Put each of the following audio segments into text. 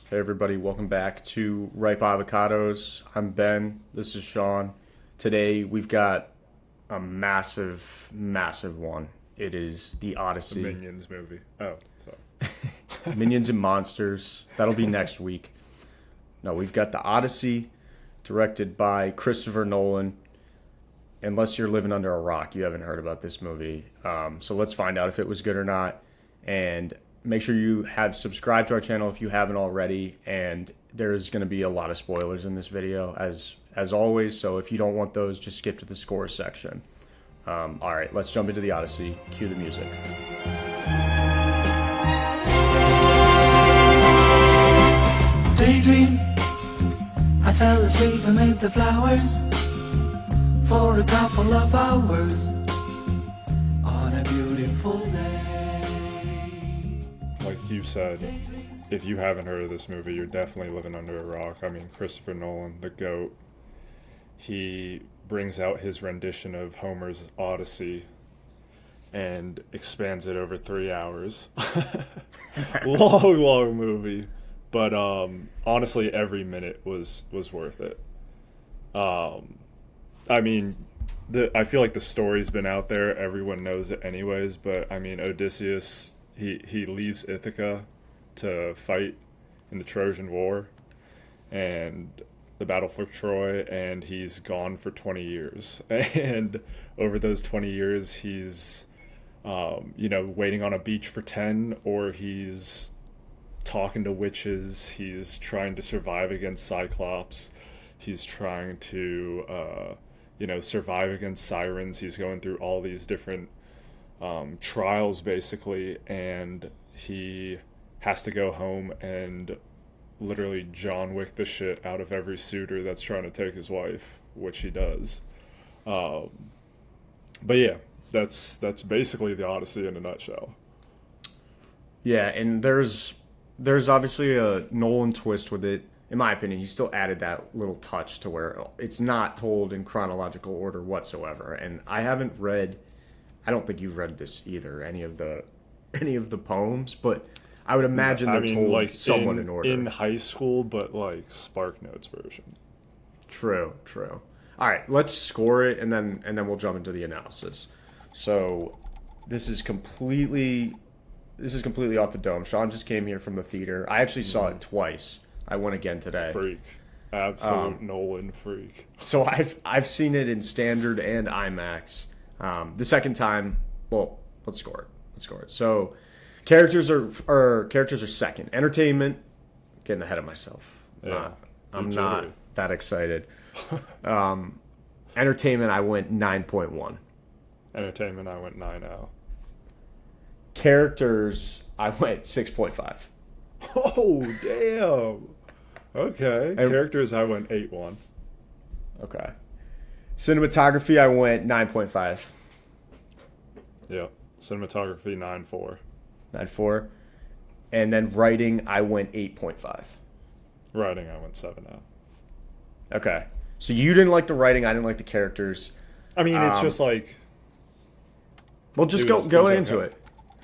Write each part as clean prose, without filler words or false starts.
Hey everybody, welcome back to Ripe Avocados. I'm Ben. This is Sean. Today we've got a massive, massive one. It is the The Odyssey. Minions movie. Oh, sorry. Minions and Monsters. That'll be next week. No, we've got the Odyssey, directed by Christopher Nolan. Unless you're living under a rock, you haven't heard about this movie. So let's find out if it was good or not. And make sure you have subscribed to our channel if you haven't already. And there's going to be a lot of spoilers in this video, as always. So if you don't want those, just skip to the scores section. All right, let's jump into the Odyssey. Cue the music. Daydream, I fell asleep amid the flowers for a couple of hours on a beautiful day. Like you said, if you haven't heard of this movie, you're definitely living under a rock. I mean, Christopher Nolan, the GOAT, he brings out his rendition of Homer's Odyssey and expands it over 3 hours. Long movie. But honestly, every minute was worth it. I mean, I feel like the story's been out there. Everyone knows it anyways. But, I mean, Odysseus, he leaves Ithaca to fight in the Trojan War and the battle for Troy, and he's gone for 20 years. And over those 20 years, he's, waiting on a beach for 10, or he's talking to witches. He's trying to survive against Cyclops. He's trying to, survive against sirens. He's going through all these different trials, basically, and he has to go home and literally John Wick the shit out of every suitor that's trying to take his wife, which he does. But yeah, that's basically the Odyssey in a nutshell. Yeah, and there's obviously a Nolan twist with it. In my opinion, he still added that little touch to where it's not told in chronological order whatsoever. And I don't think you've read this either, any of the poems, but I would imagine they're told like somewhat in order. in high school, but like Spark Notes version. True. All right, let's score it, and then we'll jump into the analysis. So this is completely off the dome. Sean just came here from the theater. I actually saw it twice. I went again today. Freak. Absolute Nolan freak. So I've seen it in standard and IMAX. The second time, well, let's score it. So characters are second. Entertainment, getting ahead of myself. Yeah, I'm not that excited. Entertainment, I went 9.1. Entertainment, I went 9.0. Characters, I went 6.5. Oh, damn. Okay. And Characters, I went 8.1. Okay. Cinematography, I went 9.5. Yep. Cinematography, 9.4. 9.4. And then writing, I went 8.5. Writing, I went 7.0. Okay. So you didn't like the writing, I didn't like the characters. I mean, it's just like... Well, just It go was into okay.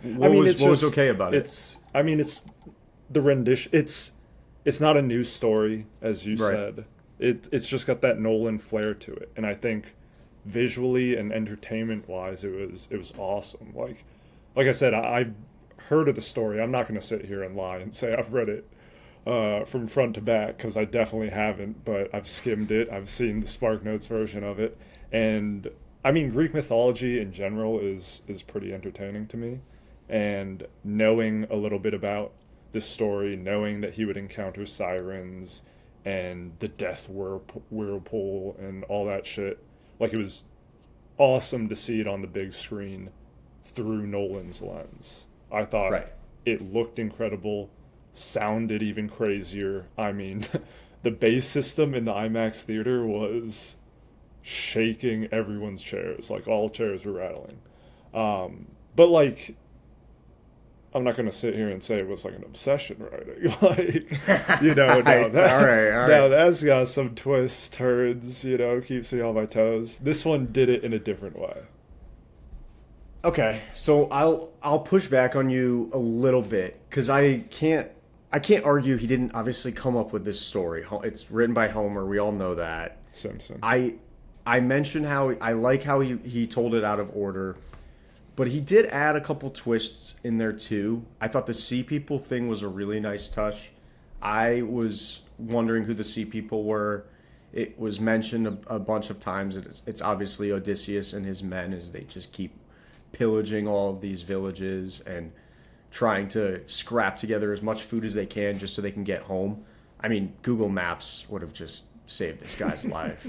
it. What was okay about it? It's the rendition. It's not a new story, as you Right. said. It's just got that Nolan flair to it, and I think visually and entertainment wise, it was awesome. Like I said, I heard of the story. I'm not going to sit here and lie and say I've read it from front to back, because I definitely haven't. But I've skimmed it. I've seen the Spark Notes version of it, and I mean, Greek mythology in general is pretty entertaining to me. And knowing a little bit about this story, knowing that he would encounter sirens and the death whirlpool and all that shit, like, it was awesome to see it on the big screen through Nolan's lens. I thought Right. it looked incredible, sounded even crazier. I mean, the bass system in the IMAX theater was shaking everyone's chairs. Like, all chairs were rattling. But, like, I'm not going to sit here and say it was like an obsession writing. Like, now All right. now that's got some twists, turns, keeps me on my toes. This one did it in a different way. Okay, so I'll push back on you a little bit, because I I can't argue he didn't obviously come up with this story. It's written by Homer. We all know that. Simpson. I mentioned how I like how he told it out of order, but he did add a couple twists in there too. I thought the sea people thing was a really nice touch. I was wondering who the sea people were. It was mentioned a bunch of times. It's obviously Odysseus and his men as they just keep pillaging all of these villages and trying to scrap together as much food as they can just so they can get home. I mean, Google Maps would have just saved this guy's life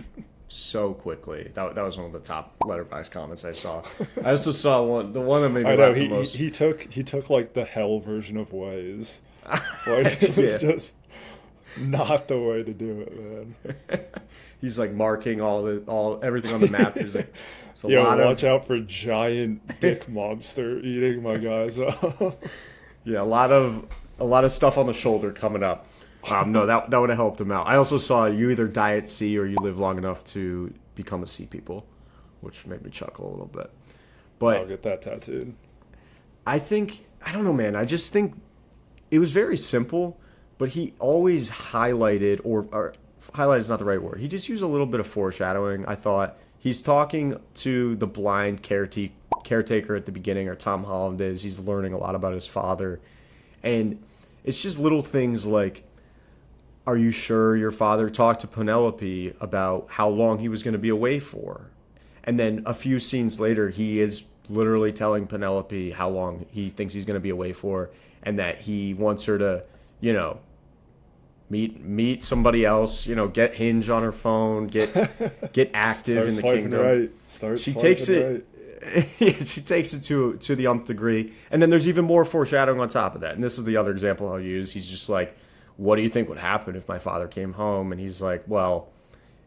so quickly. That was one of the top Letterboxd comments I saw. I also saw the one that made me laugh the most. He took like the hell version of Waze. Like, it was just not the way to do it, man. He's like marking everything on the map. He's like, watch out for giant dick monster eating my guys up. Yeah, a lot of stuff on the shoulder coming up. No, that would have helped him out. I also saw you either die at sea or you live long enough to become a sea people, which made me chuckle a little bit. But I'll get that tattooed. I don't know, man. I just think it was very simple, but he always highlighted, or highlight is not the right word. He just used a little bit of foreshadowing. I thought he's talking to the blind caretaker at the beginning, or Tom Holland is. He's learning a lot about his father. And it's just little things like, are you sure your father talked to Penelope about how long he was going to be away for? And then a few scenes later, he is literally telling Penelope how long he thinks he's going to be away for, and that he wants her to, meet somebody else, get Hinge on her phone, get active in the kingdom. Right. She takes it. Right. She takes it to the nth degree, and then there's even more foreshadowing on top of that. And this is the other example I'll use. He's just like, what do you think would happen if my father came home? And he's like, well,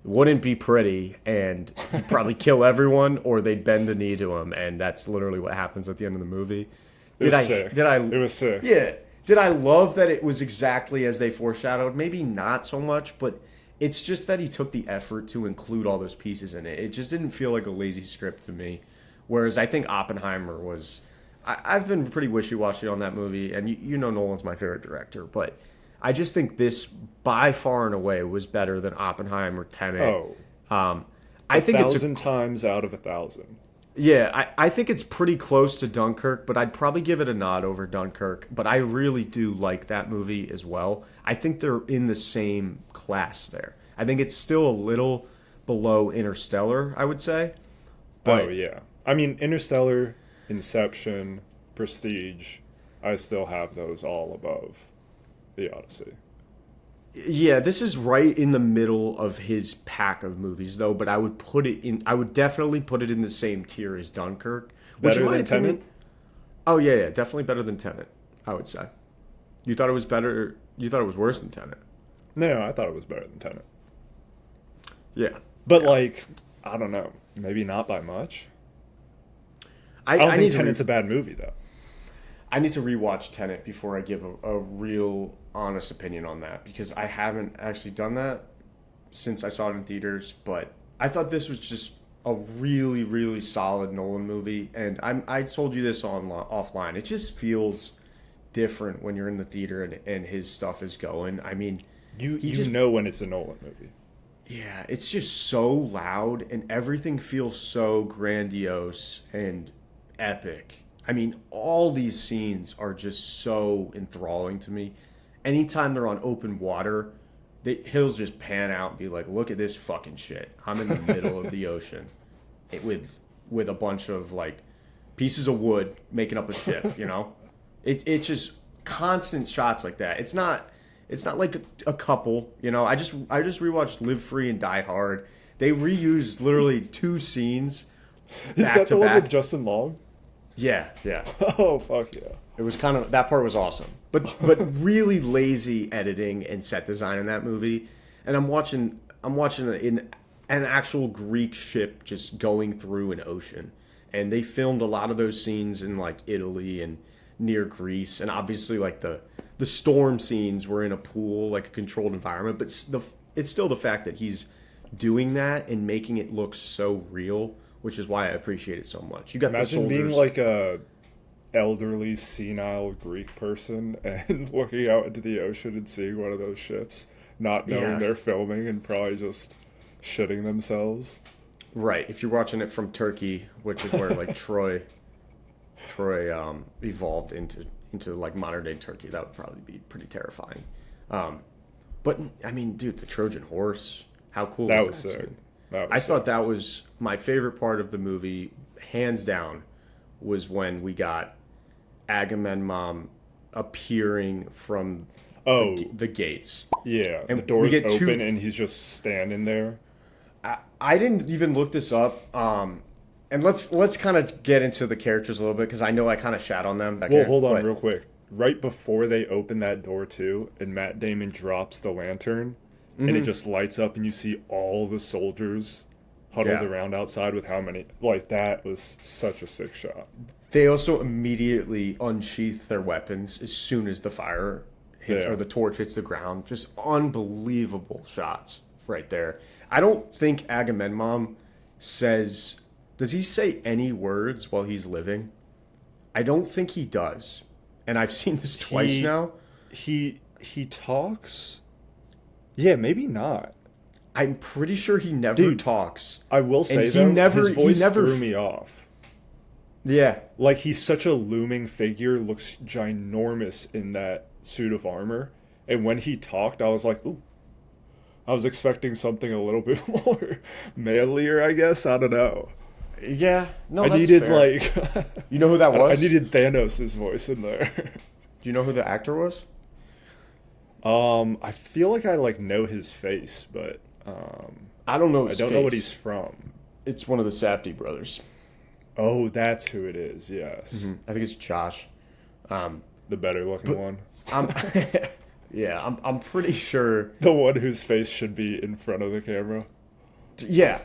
it wouldn't be pretty, and he'd probably kill everyone, or they'd bend a knee to him, and that's literally what happens at the end of the movie. It was sick. Yeah. Did I love that it was exactly as they foreshadowed? Maybe not so much, but it's just that he took the effort to include all those pieces in it. It just didn't feel like a lazy script to me. Whereas I think Oppenheimer was... I've been pretty wishy-washy on that movie, and you know Nolan's my favorite director, but I just think this, by far and away, was better than Oppenheimer, Tenet. Oh. I think it's 1,000 times out of 1,000. Yeah, I think it's pretty close to Dunkirk, but I'd probably give it a nod over Dunkirk. But I really do like that movie as well. I think they're in the same class there. I think it's still a little below Interstellar, I would say. But, oh, yeah. I mean, Interstellar, Inception, Prestige, I still have those all above the Odyssey. Yeah, this is right in the middle of his pack of movies, though. But I would definitely put it in the same tier as Dunkirk. Better than Tenet? Oh yeah, definitely better than Tenet. I would say. You thought it was better? You thought it was worse than Tenet? No, I thought it was better than Tenet. Yeah, but I don't know. Maybe not by much. I don't think Tenet's a bad movie, though. I need to rewatch Tenet before I give a real honest opinion on that, because I haven't actually done that since I saw it in theaters. But I thought this was just a really, really solid Nolan movie, and I told you this offline. It just feels different when you're in the theater and his stuff is going. I mean, you know when it's a Nolan movie. Yeah, it's just so loud, and everything feels so grandiose and epic. I mean, all these scenes are just so enthralling to me. Anytime they're on open water, he'll just pan out and be like, look at this fucking shit. I'm in the middle of the ocean with a bunch of, pieces of wood making up a ship, It's just constant shots like that. It's not like a couple, I just rewatched Live Free and Die Hard. They reused literally 2 scenes back to back. Is that the one with Justin Long? Yeah. Oh, fuck yeah. It was that part was awesome. But really lazy editing and set design in that movie. And I'm watching an actual Greek ship just going through an ocean. And they filmed a lot of those scenes in Italy and near Greece. And obviously the storm scenes were in a pool, a controlled environment. But it's still the fact that he's doing that and making it look so real, which is why I appreciate it so much. You got Imagine the soldiers. being elderly, senile Greek person and looking out into the ocean and seeing one of those ships, not knowing Yeah. they're filming and probably just shitting themselves. Right. If you're watching it from Turkey, which is where like Troy evolved into like modern day Turkey, that would probably be pretty terrifying. But I mean, dude, the Trojan horse, how cool That was was that sick. scene? That was I sick. thought that was my favorite part of the movie, hands down, was when we got Agamemnon appearing from the gates. Yeah, And the we doors get open two- and he's just standing there. I didn't even look this up. And let's kind of get into the characters a little bit because I know I kind of shat on them. Well, hold on real quick. Right before they open that door too, and Matt Damon drops the lantern, and it just lights up, and you see all the soldiers huddled Yeah. around outside with how many? Like, that was such a sick shot. They also immediately unsheath their weapons as soon as the fire hits Yeah. or the torch hits the ground. Just unbelievable shots right there. I don't think Agamemnon says. Does he say any words while he's living? I don't think he does. And I've seen this twice now. He talks. Yeah, maybe not. I'm pretty sure he never Dude, talks. I will say he though, never- his he voice never threw f- me off. Yeah. Like, he's such a looming figure, looks ginormous in that suit of armor. And when he talked, I was like, ooh. I was expecting something a little bit more manlier, I guess. I don't know. Yeah. No, I that's needed, fair. like... You know who that I was? needed Thanos' voice in there. Do you know who the actor was? I feel like I, like, know his face, but... I don't know I his don't face. know what he's from. It's one of the Safdie brothers. Oh, that's who it is, yes. I think it's Josh. The better-looking one. I'm, yeah, I'm pretty sure. The one whose face should be in front of the camera. Yeah,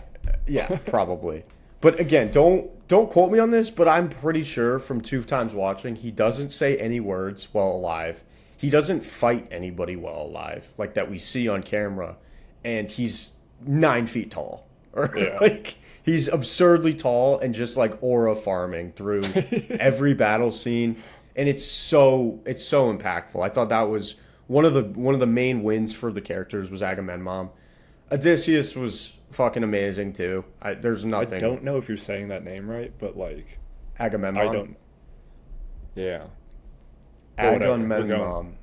probably. But again, don't quote me on this. But I'm pretty sure from 2 times watching, he doesn't say any words while alive. He doesn't fight anybody while alive, like that we see on camera. And he's 9 feet tall, or Yeah. like he's absurdly tall and just like aura farming through every battle scene. And it's so impactful. I thought that was one of the main wins for the characters was Agamemnon. Odysseus was fucking amazing too. There's nothing. I don't know if you're saying that name right, but, like... Agamemnon. I don't... Yeah. But whatever, we're Agamemnon. going.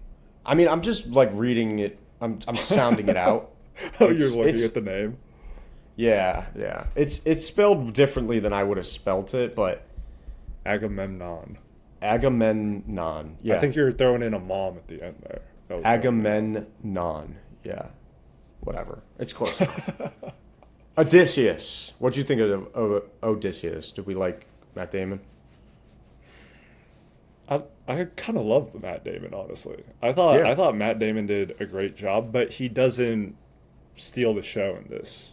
I mean, I'm just like reading it. I'm sounding it out. Oh, It's- you're looking it's- at the name? Yeah. It's spelled differently than I would have spelt it, but Agamemnon. Agamemnon. Yeah. I think you're throwing in a mom at the end there. That was Agamemnon. Yeah. Whatever. It's close enough. Odysseus. What'd you think of Odysseus? Did we like Matt Damon? I kind of love Matt Damon, honestly. I thought Matt Damon did a great job, but he doesn't steal the show in this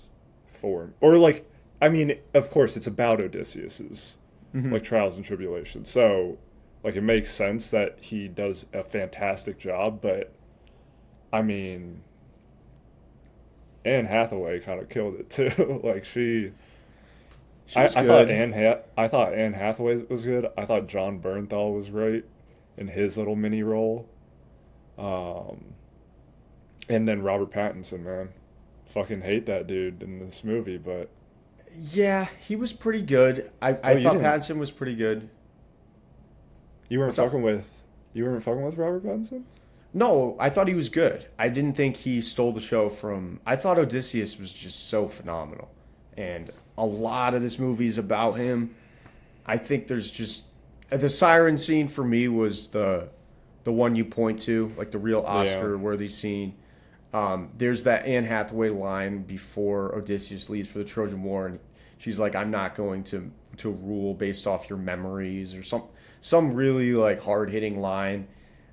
form. Or, like, I mean, of course, it's about Odysseus's like trials and tribulations. So, like, it makes sense that he does a fantastic job, but I mean, Anne Hathaway kind of killed it too. Like, She I was thought good. I thought Anne Hathaway was good. I thought John Bernthal was great in his little mini role. And then Robert Pattinson, man. Fucking hate that dude in this movie, but Yeah, he was pretty good. I you thought didn't- Pattinson was pretty good. you weren't What's up? fucking with Robert Pattinson? No, I thought he was good. I didn't think he stole the show from. I thought Odysseus was just so phenomenal, and a lot of this movie is about him. I think there's just the siren scene for me was the one you point to, like the real Oscar-worthy scene. There's that Anne Hathaway line before Odysseus leaves for the Trojan War, and she's like, "I'm not going to rule based off your memories," or some really like hard-hitting line.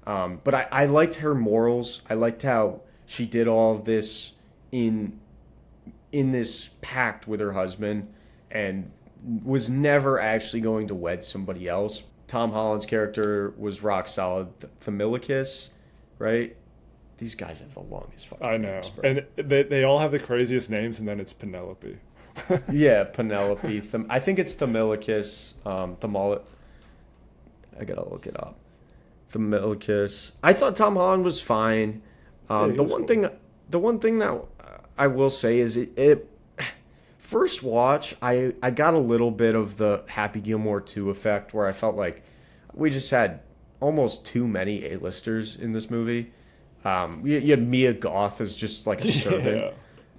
But I liked her morals. I liked how she did all of this in this pact with her husband and was never actually going to wed somebody else. Tom Holland's character was rock solid. Thamilakis, right? These guys have the longest fucking I know. names, bro. And they all have the craziest names, and then it's Penelope. Yeah, Penelope. I think it's Thamilakis. I gotta look it up. The Milkis. I thought Tom Holland was fine. Yeah, he the was one cool. thing, the one thing that I will say is it first watch, I got a little bit of the Happy Gilmore 2 effect where I felt like we just had almost too many A-listers in this movie. You had Mia Goth as just like a servant. Yeah.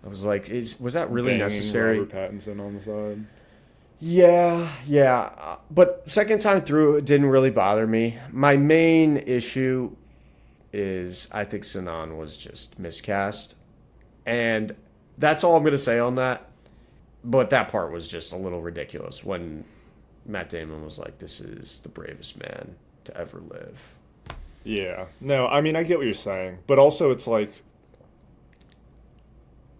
I was like, was that really Banging necessary? Robert Pattinson on the side. Yeah. But second time through, it didn't really bother me. My main issue is I think Sinan was just miscast. And that's all I'm going to say on that. But that part was just a little ridiculous when Matt Damon was like, this is the bravest man to ever live. Yeah. No, I mean, I get what you're saying. But also, it's like,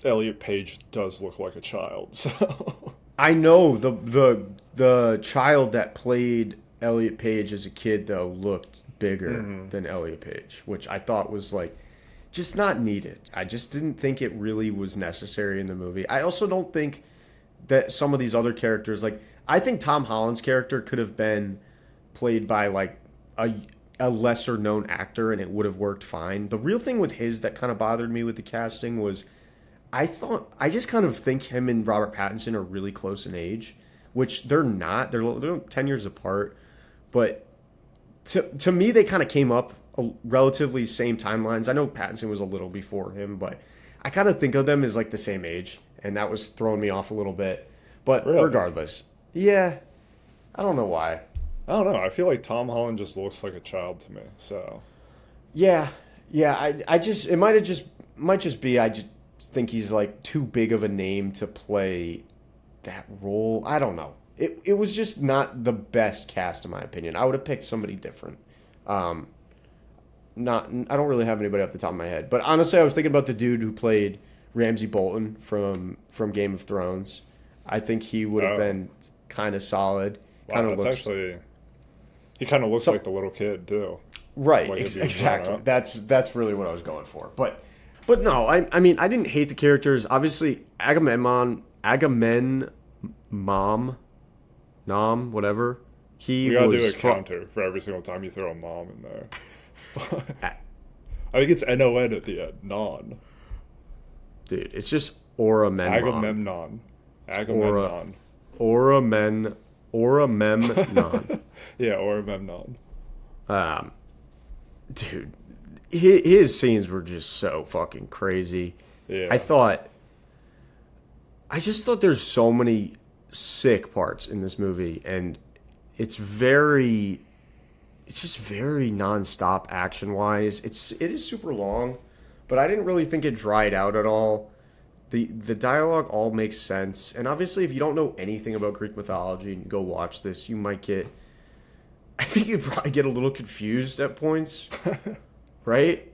Elliot Page does look like a child, so... I know the child that played Elliot Page as a kid, though, looked bigger than Elliot Page, which I thought was, like, just not needed. I just didn't think it really was necessary in the movie. I also don't think that some of these other characters, like, I think Tom Holland's character could have been played by, like, a lesser known actor and it would have worked fine. The real thing with his that kind of bothered me with the casting was I just kind of think him and Robert Pattinson are really close in age, which they're not. They're 10 years apart. But to me, they kind of came up relatively same timelines. I know Pattinson was a little before him, but I kind of think of them as like the same age. And that was throwing me off a little bit. But Really? regardless, yeah, I don't know why. I don't know. I feel like Tom Holland just looks like a child to me, so... Yeah. I just it might just be I just think he's like too big of a name to play that role. I don't know. It was just not the best cast in my opinion. I would have picked somebody different. I don't really have anybody off the top of my head, but honestly, I was thinking about the dude who played Ramsay Bolton from Game of Thrones. I think he would have been kind of solid. Wow, Kind of that's looks actually... He kind of looks like the little kid, too. right. Like if he was Exactly. grown up. That's really what I was going for. But no, I mean, I didn't hate the characters. Obviously, Nom, whatever. He We gotta was do a counter for every single time you throw a mom in there. I think it's N-O-N at the end. Non. dude. It's just Agamemnon. Agamemnon. Agamemnon. Yeah, Agamemnon. Dude, his scenes were just so fucking crazy. Yeah. I just thought there's so many sick parts in this movie, and it's just very nonstop action wise. It is super long, but I didn't really think it dried out at all. The dialogue all makes sense, and obviously if you don't know anything about Greek mythology and you go watch this, I think you'd probably get a little confused at points, right?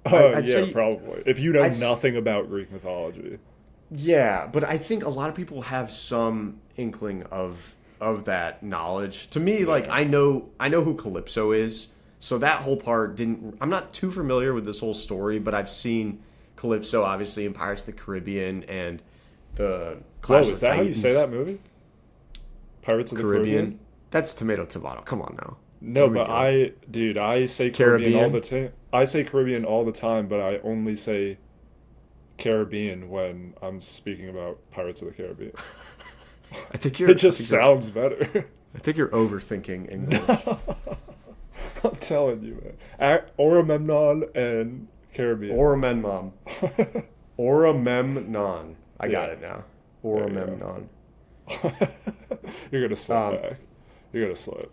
I'd yeah, say- probably. If you know I'd s- nothing about Greek mythology. Yeah, but I think a lot of people have some inkling of that knowledge. To me, like I know who Calypso is, so that whole part didn't. I'm not too familiar with this whole story, but I've seen Calypso obviously in Pirates of the Caribbean and the Clash Whoa, of is that how you Titans. say that movie? Pirates of the Caribbean? That's tomato. Come on now. No, Here we but go. I say Caribbean all Caribbean? the time. I say Caribbean all the time, but I only say Caribbean when I'm speaking about Pirates of the Caribbean. I think you're. It just sounds better. I think you're overthinking English. I'm telling you, man. Agamemnon and Caribbean. Oramemnon. I got Yeah. it now. There you go. Oramemnon. You're gonna slip back. You're gonna slip.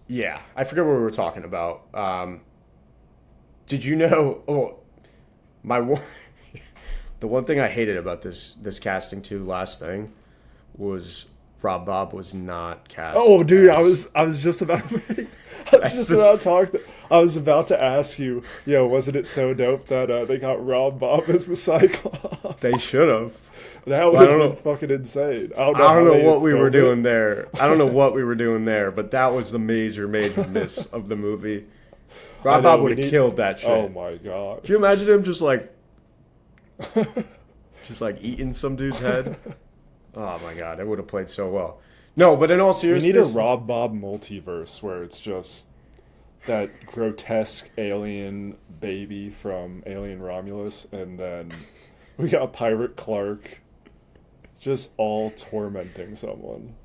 Yeah, I forget what we were talking about. Did you know? Oh, the one thing I hated about this casting too. Last thing was Rob Bob was not cast. Oh, dude, as- I was just about to I was about to ask you, wasn't it so dope that they got Rob Bob as the Cyclops? They should have. That would have been fucking insane. I don't I don't how know they what we were filmed it. doing there. I don't know what we were doing there, but that was the major miss of the movie. Rob know, Bob we would have need- killed that shit. Oh my god. Can you imagine him just like eating some dude's head? Oh my god, it would have played so well. No, but in all We seriousness, need a Rob Bob multiverse where it's just that grotesque alien baby from Alien Romulus, and then we got Pirate Clark just all tormenting someone.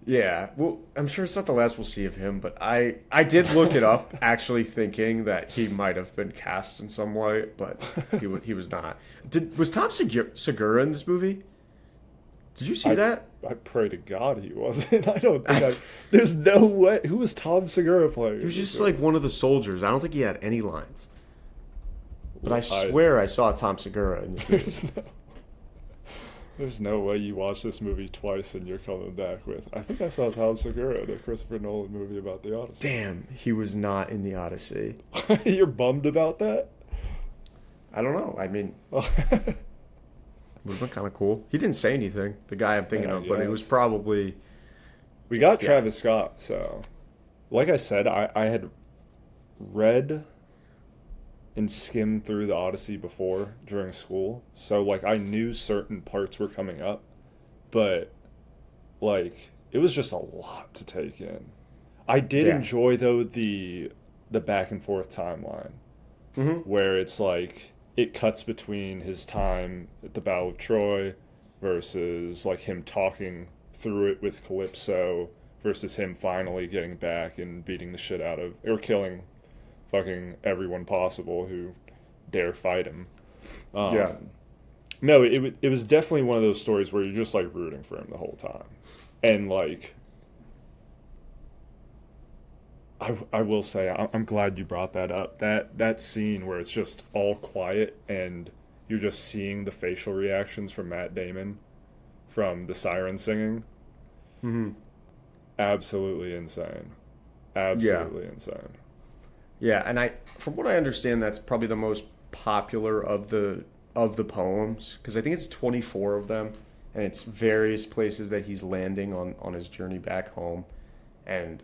yeah. Well, I'm sure it's not the last we'll see of him, but I did look it up, actually thinking that he might have been cast in some way, but he was not. Was Tom Segura in this movie? Did you see that? I pray to God he wasn't. I don't think there's no way. Who was Tom Segura playing? He was just like one of the soldiers. I don't think he had any lines. But I swear I saw Tom Segura in this movie. There's no way you watch this movie twice and you're coming back with, I think I saw Tom Segura in a Christopher Nolan movie about the Odyssey. Damn, he was not in the Odyssey. You're bummed about that? I don't know. I mean, would have been kind of cool. He didn't say anything, the guy I'm thinking of, but it was probably... We got Travis Scott, so... Like I said, I had read and skimmed through the Odyssey before during school, so like I knew certain parts were coming up, but like it was just a lot to take in. I did enjoy though the back and forth timeline, where it's like it cuts between his time at the Battle of Troy versus like him talking through it with Calypso versus him finally getting back and beating the shit out of or killing fucking everyone possible who dare fight him. No, it was definitely one of those stories where you're just like rooting for him the whole time. And like I will say I'm glad you brought that up. That scene where it's just all quiet and you're just seeing the facial reactions from Matt Damon from the siren singing. Absolutely insane. Absolutely insane. Yeah, and from what I understand, that's probably the most popular of the poems, because I think it's 24 of them, and it's various places that he's landing on his journey back home. And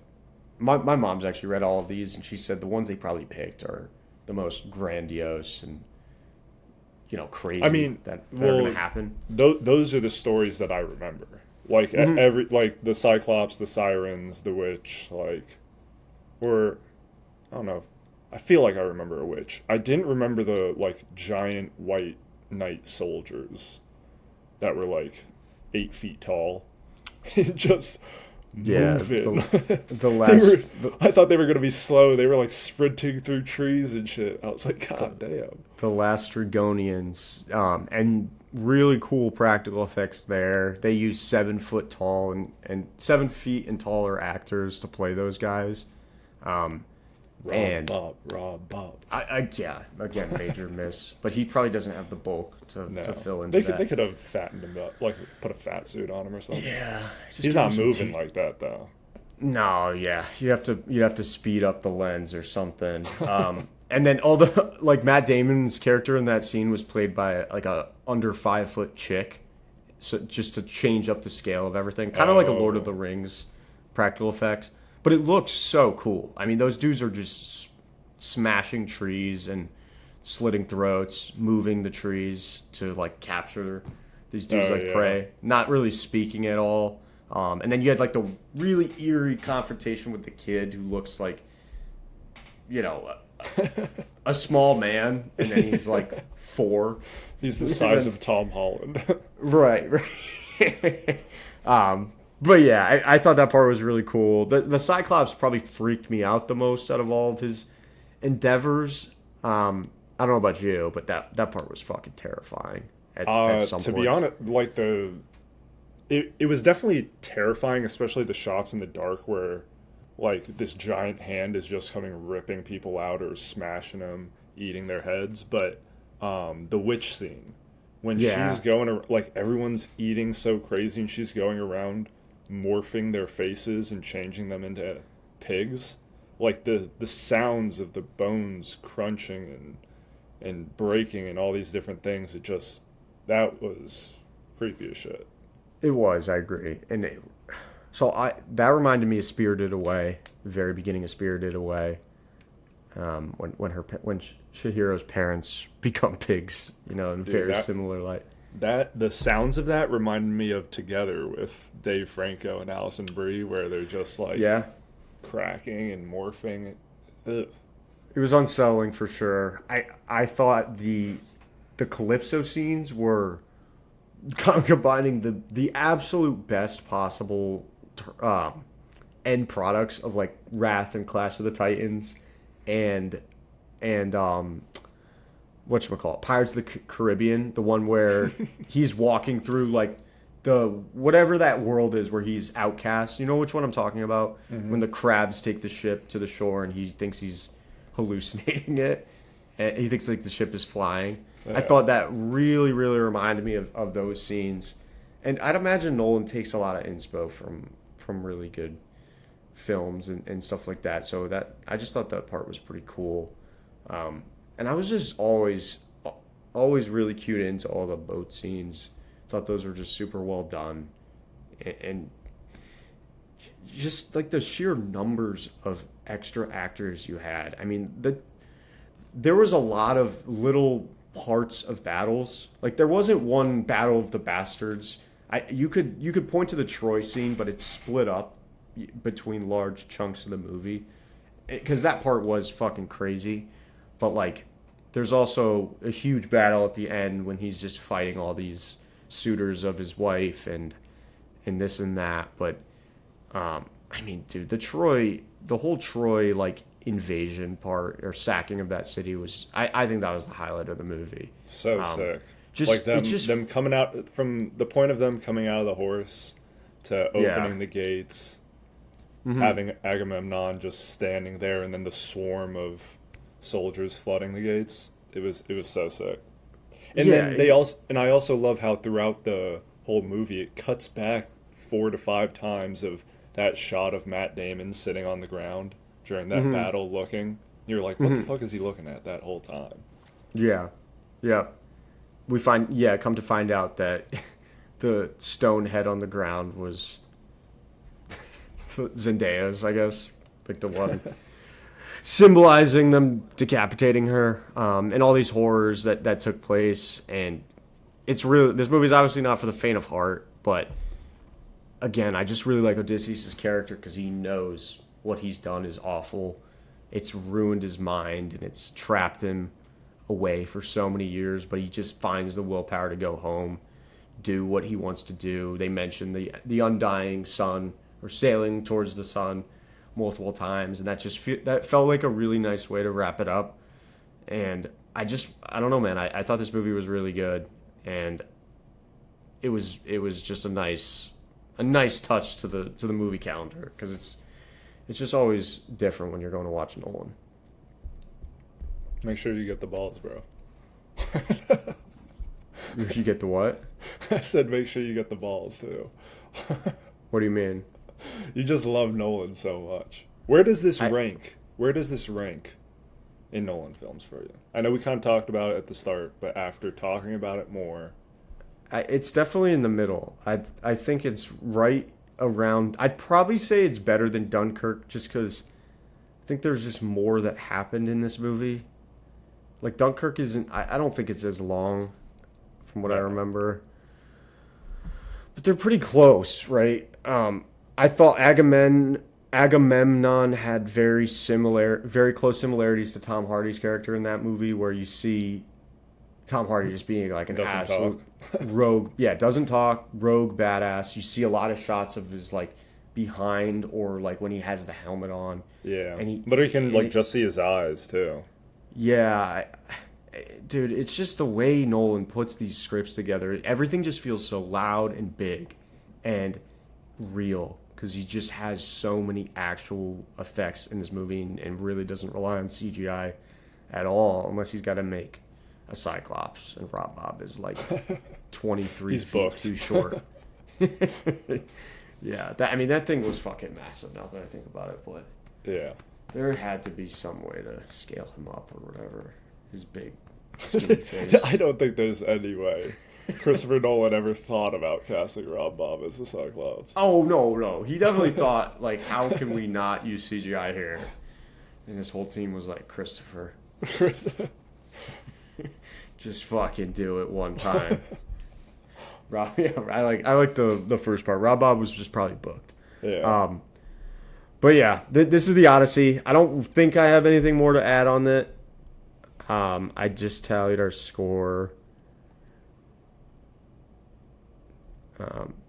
my mom's actually read all of these, and she said the ones they probably picked are the most grandiose and crazy. I mean, that are going to happen. Those are the stories that I remember. Like every like the Cyclops, the Sirens, the Witch, like, or I don't know. I feel like I remember a witch. I didn't remember the like giant white knight soldiers that were like 8 feet tall. Just moving. The last. I thought they were gonna be slow. They were like sprinting through trees and shit. I was like, God damn. The last Dragonians, and really cool practical effects there. They use 7 foot tall and 7 feet and taller actors to play those guys. Rob Bob. Again, major miss. But he probably doesn't have the bulk to fill into that. They could have fattened him up, like put a fat suit on him or something. Yeah, he's not moving like that though. No, yeah, you have to speed up the lens or something. And then all the like Matt Damon's character in that scene was played by like a under 5 foot chick, so just to change up the scale of everything, kind of like a Lord of the Rings practical effects. But it looks so cool. I mean, those dudes are just smashing trees and slitting throats, moving the trees to like capture these dudes prey. Not really speaking at all. And then you had like the really eerie confrontation with the kid who looks like, a small man, and then he's like 4. He's the size of Tom Holland. Right. But yeah, I thought that part was really cool. The Cyclops probably freaked me out the most out of all of his endeavors. I don't know about you, but that part was fucking terrifying at some to points. be honest, like it was definitely terrifying, especially the shots in the dark where like this giant hand is just coming ripping people out or smashing them, eating their heads. But the witch scene, when she's going, like everyone's eating so crazy and she's going around morphing their faces and changing them into pigs, like the sounds of the bones crunching and breaking and all these different things, that was creepy as shit. It was, I agree. And that reminded me of Spirited Away, the very beginning of Spirited Away, when Chihiro's parents become pigs, in very similar light. the sounds of that reminded me of Together with Dave Franco and Alison Brie, where they're just like cracking and morphing. Ugh. It was unsettling for sure. I thought the Calypso scenes were combining the absolute best possible end products of like Wrath and Clash of the Titans and whatchamacallit, Pirates of the Caribbean, the one where he's walking through like the whatever that world is where he's outcast. You know which one I'm talking about? Mm-hmm. When the crabs take the ship to the shore and he thinks he's hallucinating it, and he thinks like the ship is flying. Yeah. I thought that really, really reminded me of those scenes, and I'd imagine Nolan takes a lot of inspo from really good films and stuff like that. So that I just thought that part was pretty cool, and I was just always really cued into all the boat scenes. Thought those were just super well done, and just like the sheer numbers of extra actors you had. I mean, there was a lot of little parts of battles. Like there wasn't one Battle of the Bastards. You could point to the Troy scene, but it's split up between large chunks of the movie because that part was fucking crazy. But like, there's also a huge battle at the end when he's just fighting all these suitors of his wife and this and that. But I mean, dude, the whole Troy like invasion part or sacking of that city was I think that was the highlight of the movie. So sick. Just like them coming out from the point of them coming out of the horse to opening the gates, having Agamemnon just standing there, and then the swarm of soldiers flooding the gates. It was so sick. And then I also love how throughout the whole movie it cuts back 4 to 5 times of that shot of Matt Damon sitting on the ground during that battle looking. You're like, what the fuck is he looking at that whole time? Yeah. Yeah. Come to find out that the stone head on the ground was Zendaya's, I guess. Like the one symbolizing them decapitating her, and all these horrors that took place. And it's really, this movie's obviously not for the faint of heart, but again, I just really like Odysseus' character because he knows what he's done is awful. It's ruined his mind and it's trapped him away for so many years, but he just finds the willpower to go home, do what he wants to do. They mentioned the undying sun, or sailing towards the sun, multiple times, and that felt like a really nice way to wrap it up. And I don't know, man. I thought this movie was really good, and it was just a nice touch to the movie calendar, because it's just always different when you're going to watch Nolan. Make sure you get the balls, bro. You get the what? I said make sure you get the balls, too. What do you mean? You just love Nolan so much. Where does this rank? Where does this rank in Nolan films for you? I know we kind of talked about it at the start, but after talking about it more... It's definitely in the middle. I think it's right around... I'd probably say it's better than Dunkirk, just because I think there's just more that happened in this movie. Like, Dunkirk isn't... I don't think it's as long, from what I remember. But they're pretty close, right? I thought Agamemnon had very close similarities to Tom Hardy's character in that movie, where you see Tom Hardy just being like an absolute rogue. Yeah, doesn't talk, rogue badass. You see a lot of shots of his like behind, or like when he has the helmet on. Yeah, but you can just see his eyes too. Yeah, dude, it's just the way Nolan puts these scripts together. Everything just feels so loud and big and real, because he just has so many actual effects in this movie, and really doesn't rely on CGI at all, unless he's got to make a Cyclops, and Rob Bob is like 23 feet booked. Too short. Yeah, that thing was fucking massive now that I think about it, but yeah, there had to be some way to scale him up or whatever. His big skinny face. I don't think there's any way Christopher Nolan ever thought about casting Rob Bob as the Cyclops. Oh, no. He definitely thought, like, how can we not use CGI here? And his whole team was like, Christopher. Just fucking do it one time. Rob, yeah, I like the first part. Rob Bob was just probably booked. Yeah. But yeah, this is the Odyssey. I don't think I have anything more to add on it. I just tallied our score.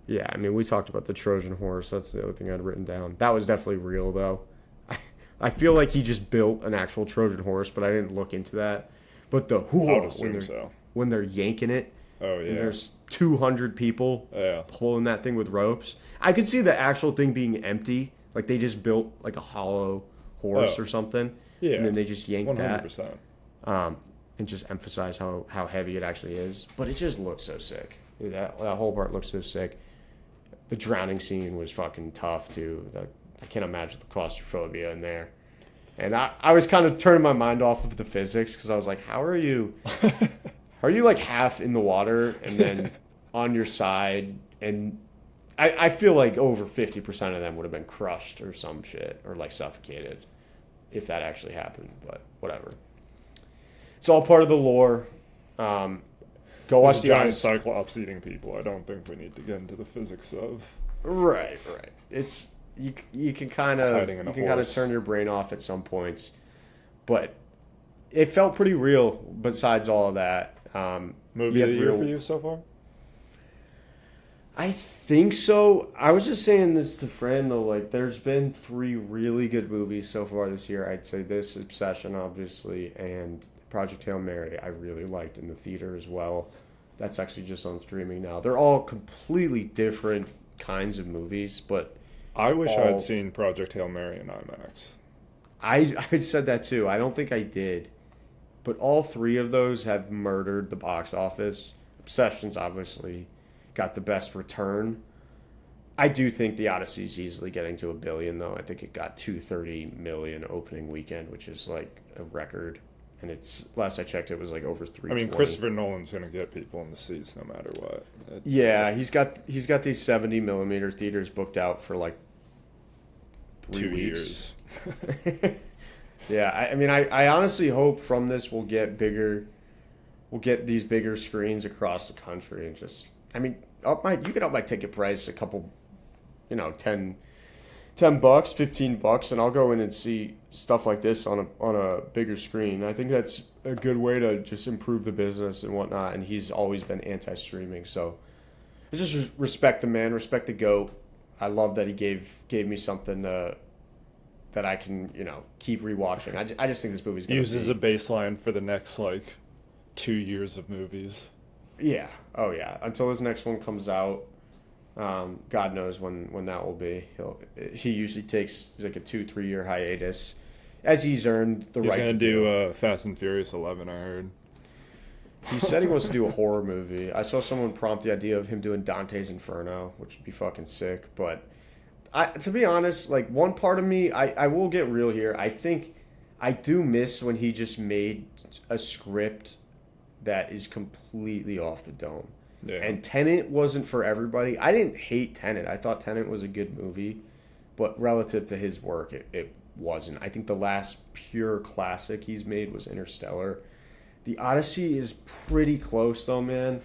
Yeah, I mean, we talked about the Trojan horse. That's the other thing I'd written down. That was definitely real, though. I feel like he just built an actual Trojan horse, but I didn't look into that. But the I would whoa, assume so. when they're yanking it, Oh, yeah. and there's 200 people Yeah. pulling that thing with ropes. I could see the actual thing being empty. Like they just built like a hollow horse Oh. or something. Yeah. And then they just yanked 100%. that. And just emphasize how heavy it actually is. But it just looks so sick. Dude, that whole part looks so sick. The drowning scene was fucking tough too. I can't imagine the claustrophobia in there. And I was kind of turning my mind off of the physics because I was like, how are you? Are you like half in the water and then on your side? And I feel like over 50% of them would have been crushed or some shit or like suffocated if that actually happened. But whatever. It's all part of the lore. Go watch There's the giant Odyssey. cyclops eating people. I don't think we need to get into the physics of Right. It's you can kind of Hiding in a horse. turn your brain off at some points, but it felt pretty real. Besides all of that, movie of the year real- for you so far. I think so. I was just saying this to Fran though. Like, there's been 3 really good movies so far this year. I'd say this, Obsession, obviously, and Project Hail Mary. I really liked in the theater as well. That's actually just on streaming now. They're all completely different kinds of movies, but I wish I all- had seen Project Hail Mary in IMAX. I said that too. I don't think I did, but all 3 of those have murdered the box office. Obsession's obviously got the best return. I do think the Odyssey's easily getting to $1 billion, though. I think it got $230 million opening weekend, which is like a record. And it's last I checked, it was like over 320. I mean, Christopher Nolan's gonna get people in the seats no matter what. Yeah, he's got these 70 millimeter theaters booked out for like 3 2 weeks. years. Yeah, I mean, I honestly hope from this we'll get these bigger screens across the country and just, I mean, you can up my ticket price a couple, $10, $15, and I'll go in and see stuff like this on a bigger screen. I think that's a good way to just improve the business and whatnot. And he's always been anti-streaming, so I just respect the man, respect the GOAT. I love that he gave me something that I can keep rewatching. I just think this movie's gonna Used as be, a baseline for the next 2 years of movies. yeah, oh yeah, until his next one comes out. God knows when that will be. He usually takes like a 2-3 year hiatus, as he's earned the He's right gonna to do Fast and Furious 11. I heard. He said he wants to do a horror movie. I saw someone prompt the idea of him doing Dante's Inferno, which would be fucking sick. But to be honest, like one part of me, I will get real here. I think I do miss when he just made a script that is completely off the dome. Yeah. And Tenet wasn't for everybody. I didn't hate Tenet. I thought Tenet was a good movie, but relative to his work, it wasn't. I think the last pure classic he's made was Interstellar. The Odyssey is pretty close, though, man.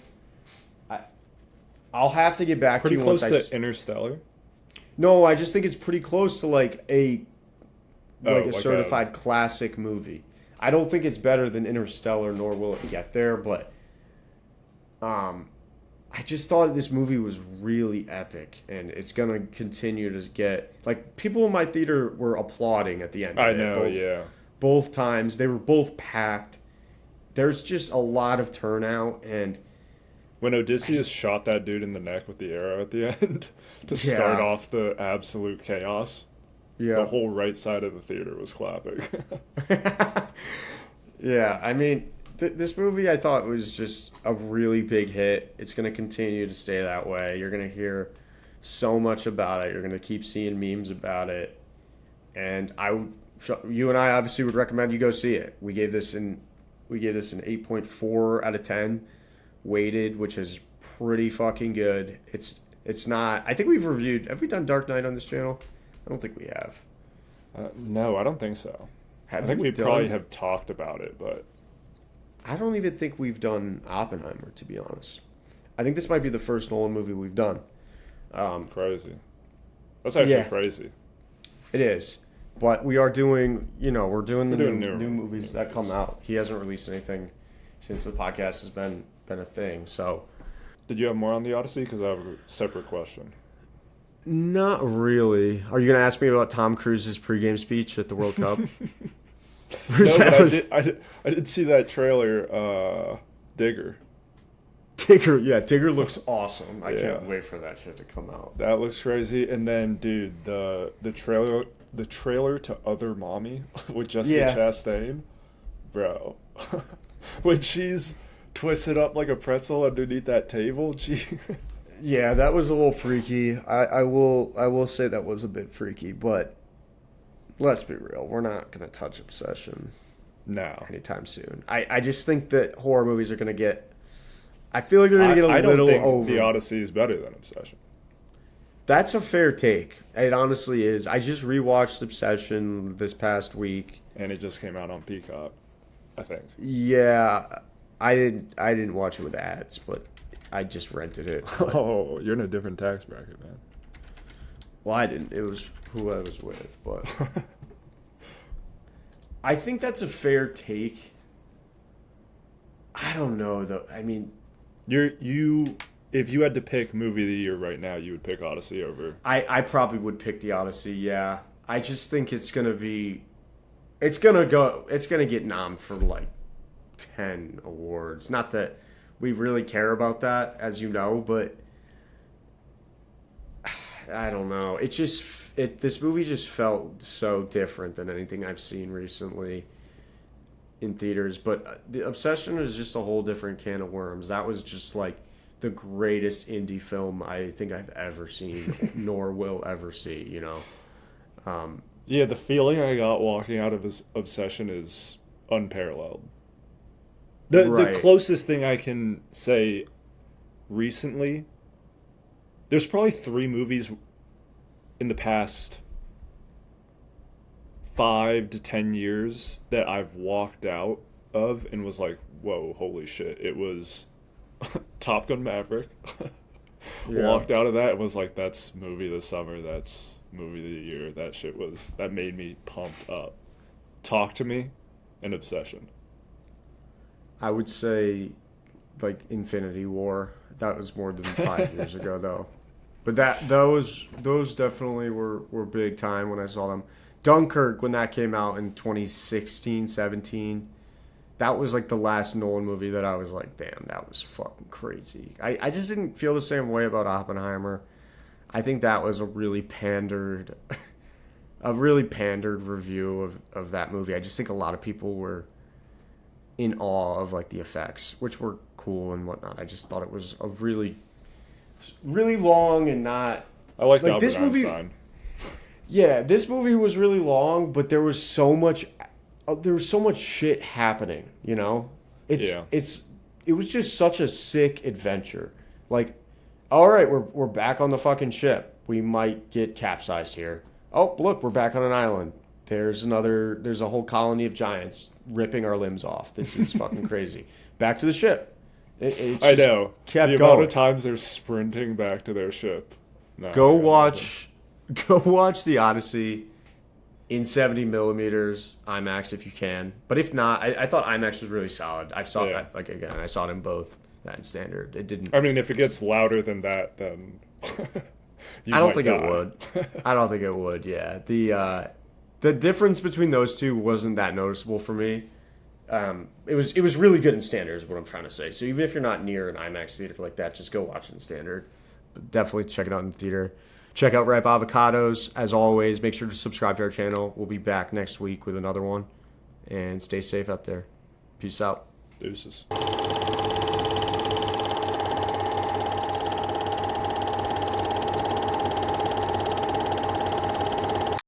I'll have to get back Pretty to you close once to Interstellar. No, I just think it's pretty close to like a like certified classic movie. I don't think it's better than Interstellar, nor will it get there, but I just thought this movie was really epic, and it's gonna continue to get like people in my theater were applauding at the end. Of I it. know, yeah. Both times they were both packed. There's just a lot of turnout, and When Odysseus shot that dude in the neck with the arrow at the end to start off the absolute chaos, the whole right side of the theater was clapping. Yeah, I mean, this movie I thought was just a really big hit. It's going to continue to stay that way. You're going to hear so much about it. You're going to keep seeing memes about it. And you and I obviously would recommend you go see it. We gave this an 8.4 out of 10 weighted, which is pretty fucking good. It's not, I think have we done Dark Knight on this channel? I don't think we have. No, I don't think so. I Have think we done- probably have talked about it, but I don't even think we've done Oppenheimer, to be honest. I think this might be the first Nolan movie we've done. Crazy. That's actually Yeah. crazy. It is. But we are doing, we're doing the doing new new movies that come out. He hasn't released anything since the podcast has been a thing. So, Did you have more on the Odyssey? Because I have a separate question. not really. Are you going to ask me about Tom Cruise's pregame speech at the World Cup? No, but I did see that trailer, Digger. Digger looks awesome. I can't Yeah. wait for that shit to come out. That looks crazy. And then, dude, the trailer to Other Mommy with Jessica Chastain, bro. When she's twisted up like a pretzel underneath that table, Yeah, that was a little freaky. I will say that was a bit freaky, but let's be real. We're not going to touch Obsession no. anytime soon. I just think that horror movies are going to get... I feel like they're going to get a I little don't think over. the Odyssey is better than Obsession. That's a fair take. It honestly is. I just rewatched Obsession this past week. And it just came out on Peacock, I think. Yeah, I didn't watch it with ads, but I just rented it. Oh, you're in a different tax bracket, man. Well, I didn't. It was who I was with, but I think that's a fair take. I don't know though. I mean, If you had to pick movie of the year right now, you would pick Odyssey over. I probably would pick the Odyssey. Yeah, I just think it's gonna get nommed for like 10 awards. Not that we really care about that, as you know, but I don't know. This movie just felt so different than anything I've seen recently in theaters. But the Obsession is just a whole different can of worms. That was just like the greatest indie film I think I've ever seen, nor will ever see. Yeah, the feeling I got walking out of his Obsession is unparalleled. The closest thing I can say recently, there's probably 3 movies in the past 5 to 10 years that I've walked out of and was like, whoa, holy shit. It was Top Gun Maverick. Yeah. Walked out of that and was like, that's movie of the summer, that's movie of the year. That made me pumped up. Talk to Me and Obsession. I would say like Infinity War. That was more than 5 years ago though. But those definitely were big time when I saw them. Dunkirk, when that came out in 2016, 17, that was like the last Nolan movie that I was like, damn, that was fucking crazy. I just didn't feel the same way about Oppenheimer. I think that was a really pandered review of that movie. I just think a lot of people were in awe of like the effects, which were cool and whatnot. I just thought it was a really long and not... I like like this movie. Einstein. Yeah, this movie was really long, but there was so much shit happening. It was just such a sick adventure. Like, all right, we're back on the fucking ship. We might get capsized here. Oh, look, we're back on an island. There's a whole colony of giants ripping our limbs off. This is fucking crazy. Back to the ship. I know. Kept the going. amount of times they're sprinting back to their ship. No, Go watch the Odyssey in 70 millimeters IMAX if you can. But if not, I thought IMAX was really solid. I saw it in both that and standard. It didn't. I mean, if it gets louder than that, then I don't think it would. I don't think it would. Yeah, the difference between those two wasn't that noticeable for me. It was really good in standard is what I'm trying to say. So even if you're not near an IMAX theater like that, just go watch it in standard. But definitely check it out in the theater. Check out Ripe Avocados. As always, make sure to subscribe to our channel. We'll be back next week with another one. And stay safe out there. Peace out. Deuces.